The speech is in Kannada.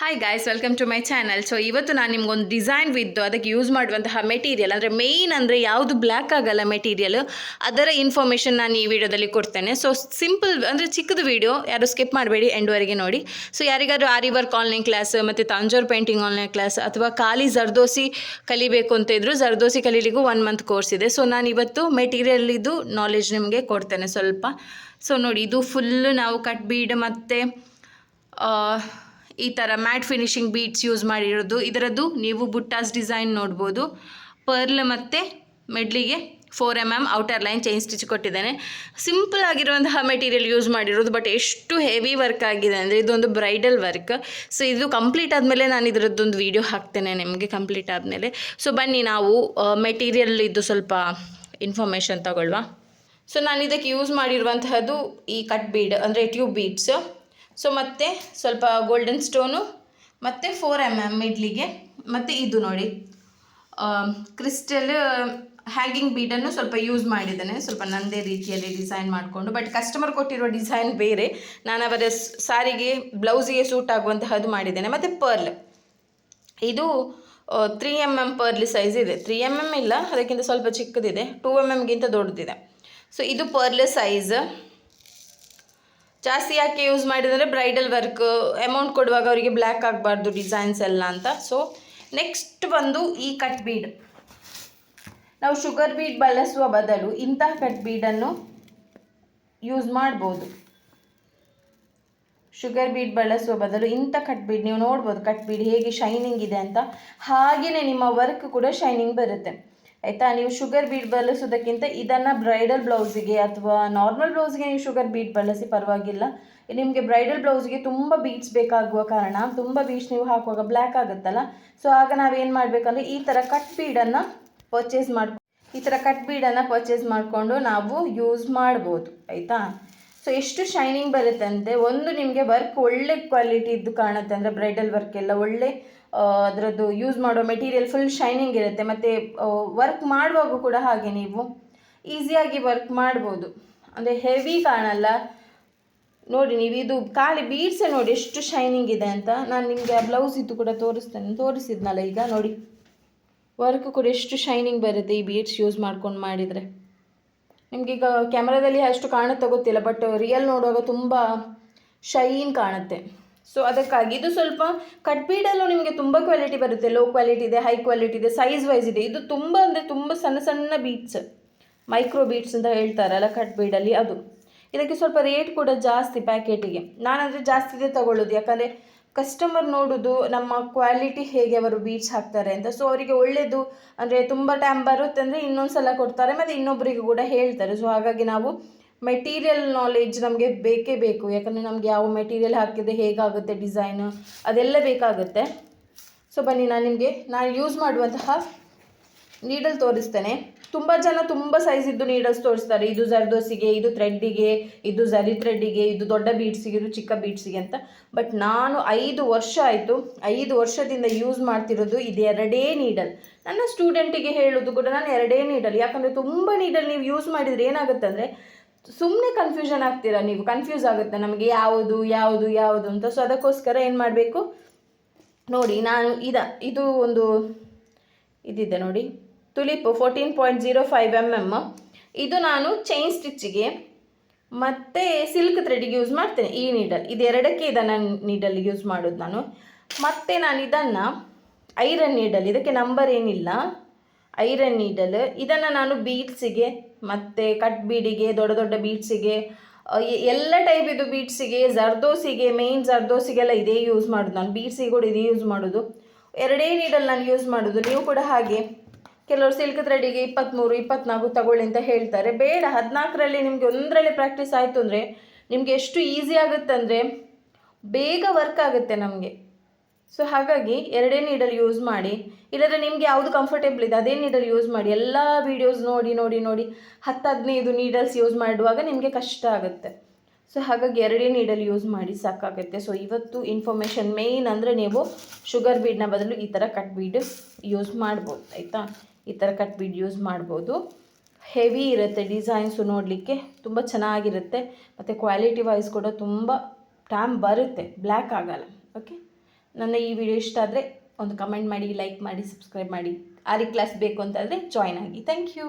Hi guys, welcome to my channel. So ಇವತ್ತು ನಾನು ನಿಮ್ಗೊಂದು ಡಿಸೈನ್ ವಿದ್ದು ಅದಕ್ಕೆ ಯೂಸ್ ಮಾಡುವಂತಹ ಮೆಟೀರಿಯಲ್ ಅಂದರೆ ಮೇಯ್ನ್ ಅಂದರೆ ಯಾವುದು ಬ್ಲ್ಯಾಕ್ ಆಗಲ್ಲ ಮೆಟೀರಿಯಲ್, ಅದರ ಇನ್ಫಾರ್ಮೇಷನ್ ನಾನು ಈ ವಿಡಿಯೋದಲ್ಲಿ ಕೊಡ್ತೇನೆ. ಸೊ ಸಿಂಪಲ್ ಅಂದರೆ ಚಿಕ್ಕದು ವಿಡಿಯೋ, ಯಾರು ಸ್ಕಿಪ್ ಮಾಡಬೇಡಿ, ಎಂಡ್ವರೆಗೆ ನೋಡಿ. ಸೊ ಯಾರಿಗಾದ್ರೂ ಆರಿ ವರ್ಕ್ ಆನ್ಲೈನ್ ಕ್ಲಾಸ್ ಮತ್ತು ತಂಜೋರ್ ಪೇಂಟಿಂಗ್ ಆನ್ಲೈನ್ ಕ್ಲಾಸ್ ಅಥವಾ ಖಾಲಿ ಜರ್ದೋಸಿ ಕಲಿಬೇಕು ಅಂತ ಇದ್ದರೂ ಜರ್ದೋಸಿ ಕಲೀಲಿಗೂ 1 ಮಂತ್ ಕೋರ್ಸ್ ಇದೆ. ಸೊ ನಾನು ಇವತ್ತು ಮೆಟೀರಿಯಲ್ಲಿದ್ದು ನಾಲೆಜ್ ನಿಮಗೆ ಕೊಡ್ತೇನೆ ಸ್ವಲ್ಪ. ಸೊ ನೋಡಿ, ಇದು ಫುಲ್ಲು ನಾವು ಕಟ್ ಬೀಡ್ ಮತ್ತು ಈ ಥರ ಮ್ಯಾಟ್ ಫಿನಿಶಿಂಗ್ ಬೀಡ್ಸ್ ಯೂಸ್ ಮಾಡಿರೋದು. ಇದರದ್ದು ನೀವು ಬುಟ್ಟಾಸ್ ಡಿಸೈನ್ ನೋಡ್ಬೋದು. ಪರ್ಲ್ ಮತ್ತು ಮೆಡ್ಲಿಗೆ 4mm outer line chain stitch ಕೊಟ್ಟಿದ್ದೇನೆ. ಸಿಂಪಲ್ ಆಗಿರುವಂತಹ ಮೆಟೀರಿಯಲ್ ಯೂಸ್ ಮಾಡಿರೋದು, ಬಟ್ ಎಷ್ಟು ಹೆವಿ ವರ್ಕ್ ಆಗಿದೆ ಅಂದರೆ ಇದೊಂದು ಬ್ರೈಡಲ್ ವರ್ಕ್. ಸೊ ಇದು ಕಂಪ್ಲೀಟ್ ಆದಮೇಲೆ ನಾನು ಇದರದ್ದೊಂದು ವೀಡಿಯೋ ಹಾಕ್ತೇನೆ ನಿಮಗೆ ಕಂಪ್ಲೀಟ್ ಆದಮೇಲೆ. ಸೊ ಬನ್ನಿ ನಾವು ಮೆಟೀರಿಯಲ್ ಇದು ಸ್ವಲ್ಪ ಇನ್ಫಾರ್ಮೇಷನ್ ತಗೊಳ್ಳುವ. ಸೊ ನಾನು ಇದಕ್ಕೆ ಯೂಸ್ ಮಾಡಿರುವಂತಹದ್ದು ಈ ಕಟ್ ಬೀಡ್ ಅಂದರೆ ಟ್ಯೂಬ್ ಬೀಡ್ಸ್. ಸೊ ಮತ್ತು ಸ್ವಲ್ಪ ಗೋಲ್ಡನ್ ಸ್ಟೋನು ಮತ್ತು 4mm ಮಿಡ್ಲಿಗೆ, ಮತ್ತು ಇದು ನೋಡಿ ಕ್ರಿಸ್ಟಲ್ ಹ್ಯಾಂಗಿಂಗ್ ಬೀಡನ್ನು ಸ್ವಲ್ಪ ಯೂಸ್ ಮಾಡಿದ್ದೇನೆ, ಸ್ವಲ್ಪ ನನ್ನದೇ ರೀತಿಯಲ್ಲಿ ಡಿಸೈನ್ ಮಾಡಿಕೊಂಡು. ಬಟ್ ಕಸ್ಟಮರ್ ಕೊಟ್ಟಿರೋ ಡಿಸೈನ್ ಬೇರೆ, ನಾನು ಅವರ ಸಾರಿಗೆ ಬ್ಲೌಸಿಗೆ ಸೂಟ್ ಆಗುವಂತಹದ್ದು ಮಾಡಿದ್ದೇನೆ. ಮತ್ತು ಪರ್ಲ್ ಇದು 3mm ಪರ್ಲ್ ಸೈಜ್ ಇದೆ. 3mm ಇಲ್ಲ, ಅದಕ್ಕಿಂತ ಸ್ವಲ್ಪ ಚಿಕ್ಕದಿದೆ, 2mmಗಿಂತ ದೊಡ್ಡದಿದೆ. ಸೊ ಇದು ಪರ್ಲ್ ಸೈಜ್. ಜಾಸ್ತಿ ಯಾಕೆ ಯೂಸ್ ಮಾಡಿದರೆ ಬ್ರೈಡಲ್ ವರ್ಕ್ ಅಮೌಂಟ್ ಕೊಡುವಾಗ ಅವರಿಗೆ ಬ್ಲ್ಯಾಕ್ ಆಗಬಾರ್ದು ಡಿಸೈನ್ಸ್ ಎಲ್ಲ ಅಂತ. ಸೊ ನೆಕ್ಸ್ಟ್ ಬಂದು ಈ ಕಟ್ ಬೀಡ್. ನಾವು ಶುಗರ್ ಬೀಡ್ ಬಳಸುವ ಬದಲು ಇಂತಹ ಕಟ್ ಬೀಡನ್ನು ಯೂಸ್ ಮಾಡ್ಬೋದು. ಶುಗರ್ ಬೀಡ್ ಬಳಸುವ ಬದಲು ಇಂಥ ಕಟ್ ಬೀಡ್ ನೀವು ನೋಡ್ಬೋದು, ಕಟ್ ಬೀಡ್ ಹೇಗೆ ಶೈನಿಂಗ್ ಇದೆ ಅಂತ. ಹಾಗೆಯೇ ನಿಮ್ಮ ವರ್ಕ್ ಕೂಡ ಶೈನಿಂಗ್ ಬರುತ್ತೆ, ಆಯಿತಾ. ನೀವು ಶುಗರ್ ಬೀಡ್ ಬಳಸೋದಕ್ಕಿಂತ ಇದನ್ನು ಬ್ರೈಡಲ್ ಬ್ಲೌಸಿಗೆ ಅಥವಾ ನಾರ್ಮಲ್ ಬ್ಲೌಸ್ಗೆ ನೀವು ಶುಗರ್ ಬೀಡ್ ಬಳಸಿ ಪರವಾಗಿಲ್ಲ. ನಿಮಗೆ ಬ್ರೈಡಲ್ ಬ್ಲೌಸ್ಗೆ ತುಂಬ ಬೀಡ್ಸ್ ಬೇಕಾಗುವ ಕಾರಣ ತುಂಬ ಬೀಡ್ಸ್ ನೀವು ಹಾಕುವಾಗ ಬ್ಲ್ಯಾಕ್ ಆಗುತ್ತಲ್ಲ. ಸೊ ಆಗ ನಾವೇನು ಮಾಡಬೇಕಂದ್ರೆ ಈ ಥರ ಕಟ್ ಬೀಡನ್ನು ಪರ್ಚೇಸ್ ಮಾಡಿಕೊಂಡು ನಾವು ಯೂಸ್ ಮಾಡ್ಬೋದು, ಆಯಿತಾ. ಸೊ ಎಷ್ಟು ಶೈನಿಂಗ್ ಬರುತ್ತೆ ಅಂತೆ. ಒಂದು ನಿಮಗೆ ವರ್ಕ್ ಒಳ್ಳೆ ಕ್ವಾಲಿಟಿದ್ದು ಕಾಣುತ್ತೆ, ಅಂದರೆ ಬ್ರೈಡಲ್ ವರ್ಕ್ ಎಲ್ಲ ಒಳ್ಳೆ ಅದರದ್ದು ಯೂಸ್ ಮಾಡೋ ಮೆಟೀರಿಯಲ್ ಫುಲ್ ಶೈನಿಂಗ್ ಇರುತ್ತೆ. ಮತ್ತು ವರ್ಕ್ ಮಾಡುವಾಗ ಕೂಡ ಹಾಗೆ ನೀವು ಈಸಿಯಾಗಿ ವರ್ಕ್ ಮಾಡ್ಬೋದು, ಅಂದರೆ ಹೆವಿ ಕಾಣಲ್ಲ. ನೋಡಿ ನೀವು ಇದು ಖಾಲಿ ಬೀಡ್ಸೇ ನೋಡಿ ಎಷ್ಟು ಶೈನಿಂಗ್ ಇದೆ ಅಂತ. ನಾನು ನಿಮಗೆ ಆ ಬ್ಲೌಸ್ ಇದು ಕೂಡ ತೋರಿಸಿದ್ನಲ್ಲ ಈಗ ನೋಡಿ, ವರ್ಕ್ ಕೂಡ ಎಷ್ಟು ಶೈನಿಂಗ್ ಬರುತ್ತೆ ಈ ಬೀಡ್ಸ್ ಯೂಸ್ ಮಾಡ್ಕೊಂಡು ಮಾಡಿದರೆ. ನಿಮಗೀಗ ಕ್ಯಾಮ್ರಾದಲ್ಲಿ ಅಷ್ಟು ಕಾಣುತ್ತೆ ಗೊತ್ತಿಲ್ಲ, ಬಟ್ ರಿಯಲ್ ನೋಡುವಾಗ ತುಂಬ ಶೈನ್ ಕಾಣುತ್ತೆ. ಸೊ ಅದಕ್ಕಾಗಿ ಇದು ಸ್ವಲ್ಪ ಕಟ್ ಬೀಡಲ್ಲೂ ನಿಮಗೆ ತುಂಬ ಕ್ವಾಲಿಟಿ ಬರುತ್ತೆ, ಲೋ ಕ್ವಾಲಿಟಿ ಇದೆ, ಹೈ ಕ್ವಾಲಿಟಿ ಇದೆ, ಸೈಜ್ ವೈಸ್ ಇದೆ. ಇದು ತುಂಬ ಅಂದರೆ ತುಂಬ ಸಣ್ಣ ಸಣ್ಣ ಬೀಡ್ಸ್, ಮೈಕ್ರೋ ಬೀಡ್ಸ್ ಅಂತ ಹೇಳ್ತಾರಲ್ಲ ಕಟ್ ಬೀಡಲ್ಲಿ, ಅದು. ಇದಕ್ಕೆ ಸ್ವಲ್ಪ ರೇಟ್ ಕೂಡ ಜಾಸ್ತಿ ಪ್ಯಾಕೆಟಿಗೆ. ನಾನಂದರೆ ಜಾಸ್ತಿದೆ ತಗೊಳ್ಳೋದು, ಯಾಕಂದರೆ ಕಸ್ಟಮರ್ ನೋಡೋದು ನಮ್ಮ ಕ್ವಾಲಿಟಿ ಹೇಗೆ ಅವರು ಬೀಡ್ಸ್ ಹಾಕ್ತಾರೆ ಅಂತ. ಸೊ ಅವರಿಗೆ ಒಳ್ಳೆಯದು ಅಂದರೆ ತುಂಬ ಟೈಮ್ ಬರುತ್ತೆ ಅಂದರೆ ಇನ್ನೊಂದು ಸಲ ಕೊಡ್ತಾರೆ, ಮತ್ತು ಇನ್ನೊಬ್ಬರಿಗೆ ಕೂಡ ಹೇಳ್ತಾರೆ. ಸೊ ಹಾಗಾಗಿ ನಾವು ಮೆಟೀರಿಯಲ್ ನಾಲೆಜ್ ನಮಗೆ ಬೇಕೇ ಬೇಕು, ಯಾಕಂದರೆ ನಮಗೆ ಯಾವ ಮೆಟೀರಿಯಲ್ ಹಾಕಿದರೆ ಹೇಗಾಗುತ್ತೆ ಡಿಸೈನು ಅದೆಲ್ಲ ಬೇಕಾಗುತ್ತೆ. ಸೊ ಬನ್ನಿ ನಾನು ಯೂಸ್ ಮಾಡುವಂತಹ ನೀಡಲ್ ತೋರಿಸ್ತೇನೆ. ತುಂಬ ಜನ ತುಂಬ ಸೈಜಿದ್ದು ನೀಡಲ್ಸ್ ತೋರಿಸ್ತಾರೆ, ಇದು ಜರ್ದೋಸಿಗೆ, ಇದು ಥ್ರೆಡ್ಡಿಗೆ, ಇದು ಜರಿ ಥ್ರೆಡ್ಡಿಗೆ, ಇದು ದೊಡ್ಡ ಬೀಡ್ಸಿಗೆ, ಇದು ಚಿಕ್ಕ ಬೀಡ್ಸಿಗೆ ಅಂತ. ಬಟ್ ನಾನು 5 ವರ್ಷ ಆಯಿತು, 5 ವರ್ಷದಿಂದ ಯೂಸ್ ಮಾಡ್ತಿರೋದು ಇದು 2 ನೀಡಲ್. ನನ್ನ ಸ್ಟೂಡೆಂಟಿಗೆ ಹೇಳೋದು ಕೂಡ ನಾನು 2 ನೀಡಲ್. ಯಾಕಂದರೆ ತುಂಬ ನೀಡಲ್ ನೀವು ಯೂಸ್ ಮಾಡಿದರೆ ಏನಾಗುತ್ತೆ ಅಂದರೆ ಸುಮ್ಮನೆ ಕನ್ಫ್ಯೂಷನ್ ಆಗ್ತೀರಾ, ನೀವು ಕನ್ಫ್ಯೂಸ್ ಆಗುತ್ತೆ ನಮಗೆ ಯಾವುದು ಯಾವುದು ಯಾವುದು ಅಂತ. ಸೊ ಅದಕ್ಕೋಸ್ಕರ ಏನು ಮಾಡಬೇಕು ನೋಡಿ, ನಾನು ಇದು ಒಂದು ಇದಿದೆ ನೋಡಿ, ತುಲಿಪ್ 14.05mm. ಇದು ನಾನು ಚೈನ್ ಸ್ಟಿಚ್ಚಿಗೆ ಮತ್ತು ಸಿಲ್ಕ್ ಥ್ರೆಡ್ಡಿಗೆ ಯೂಸ್ ಮಾಡ್ತೇನೆ. ಈ ನೀಡಲ್ ಇದು 2ಕ್ಕೆ ಇದನ್ನು ನೀಡಲ್ ಯೂಸ್ ಮಾಡೋದು ನಾನು. ಮತ್ತು ನಾನು ಇದನ್ನು ಐರನ್ ನೀಡಲ್, ಇದಕ್ಕೆ ನಂಬರ್ ಏನಿಲ್ಲ, ಐರನ್ ನೀಡಲ್. ಇದನ್ನು ನಾನು ಬೀಡ್ಸಿಗೆ ಮತ್ತು ಕಟ್ ಬೀಡಿಗೆ, ದೊಡ್ಡ ದೊಡ್ಡ ಬೀಡ್ಸಿಗೆ, ಎಲ್ಲ ಟೈಪ್ ಇದು ಬೀಡ್ಸಿಗೆ, ಜರ್ದೋಸಿಗೆ, ಮೇಯ್ನ್ ಜರ್ದೋಸಿಗೆಲ್ಲ ಇದೇ ಯೂಸ್ ಮಾಡೋದು ನಾನು. ಬೀಡ್ಸಿಗೆ ಕೂಡ ಇದೇ ಯೂಸ್ ಮಾಡೋದು. 2 ನೀಡಲ್ ನಾನು ಯೂಸ್ ಮಾಡೋದು. ನೀವು ಕೂಡ ಹಾಗೆ. ಕೆಲವರು ಸಿಲ್ಕ್ ಥ್ರೆಡ್ಡಿಗೆ 23, 24 ತಗೊಳ್ಳಿ ಅಂತ ಹೇಳ್ತಾರೆ. ಬೇಡ, 14ರಲ್ಲಿ ನಿಮಗೆ 1ರಲ್ಲಿ ಪ್ರಾಕ್ಟೀಸ್ ಆಯಿತು ಅಂದರೆ ನಿಮಗೆ ಎಷ್ಟು ಈಸಿ ಆಗುತ್ತೆ ಅಂದರೆ ಬೇಗ ವರ್ಕ್ ಆಗುತ್ತೆ ನಮಗೆ. ಸೊ ಹಾಗಾಗಿ 2 ನೀಡಲ್ ಯೂಸ್ ಮಾಡಿ, ಇಲ್ಲದ್ರೆ ನಿಮಗೆ ಯಾವುದು ಕಂಫರ್ಟೇಬಲ್ ಇದೆ ಅದೇ ನೀಡಲ್ ಯೂಸ್ ಮಾಡಿ. ಎಲ್ಲ ವೀಡಿಯೋಸ್ ನೋಡಿ ನೋಡಿ ನೋಡಿ 10-15 ನೀಡಲ್ಸ್ ಯೂಸ್ ಮಾಡುವಾಗ ನಿಮಗೆ ಕಷ್ಟ ಆಗುತ್ತೆ. ಸೊ ಹಾಗಾಗಿ 2 ನೀಡಲ್ ಯೂಸ್ ಮಾಡಿ ಸಾಕಾಗುತ್ತೆ. ಸೊ ಇವತ್ತು ಇನ್ಫಾರ್ಮೇಷನ್ ಮೇಯ್ನ್ ಅಂದರೆ ನೀವು ಶುಗರ್ ಬೀಡ್ನ ಬದಲು ಈ ಥರ ಕಟ್ ಬೀಡ್ ಯೂಸ್ ಮಾಡ್ಬೋದು, ಆಯಿತಾ. ಈ ಥರ ಕಟ್ ಬೀಡ್ ಯೂಸ್ ಮಾಡ್ಬೋದು. ಹೆವಿ ಇರುತ್ತೆ ಡಿಸೈನ್ಸು, ನೋಡಲಿಕ್ಕೆ ತುಂಬ ಚೆನ್ನಾಗಿರುತ್ತೆ, ಮತ್ತು ಕ್ವಾಲಿಟಿ ವೈಸ್ ಕೂಡ ತುಂಬ ಟೈಮ್ ಬರುತ್ತೆ, ಬ್ಲ್ಯಾಕ್ ಆಗಲ್ಲ. ಓಕೆ, ನನ್ನ ಈ ವಿಡಿಯೋ ಇಷ್ಟ ಆದರೆ ಒಂದು ಕಮೆಂಟ್ ಮಾಡಿ, ಲೈಕ್ ಮಾಡಿ, ಸಬ್ಸ್ಕ್ರೈಬ್ ಮಾಡಿ. ಆರಿ ಕ್ಲಾಸ್ ಬೇಕು ಅಂತಂದರೆ ಜಾಯ್ನ್ ಆಗಿ. Thank you.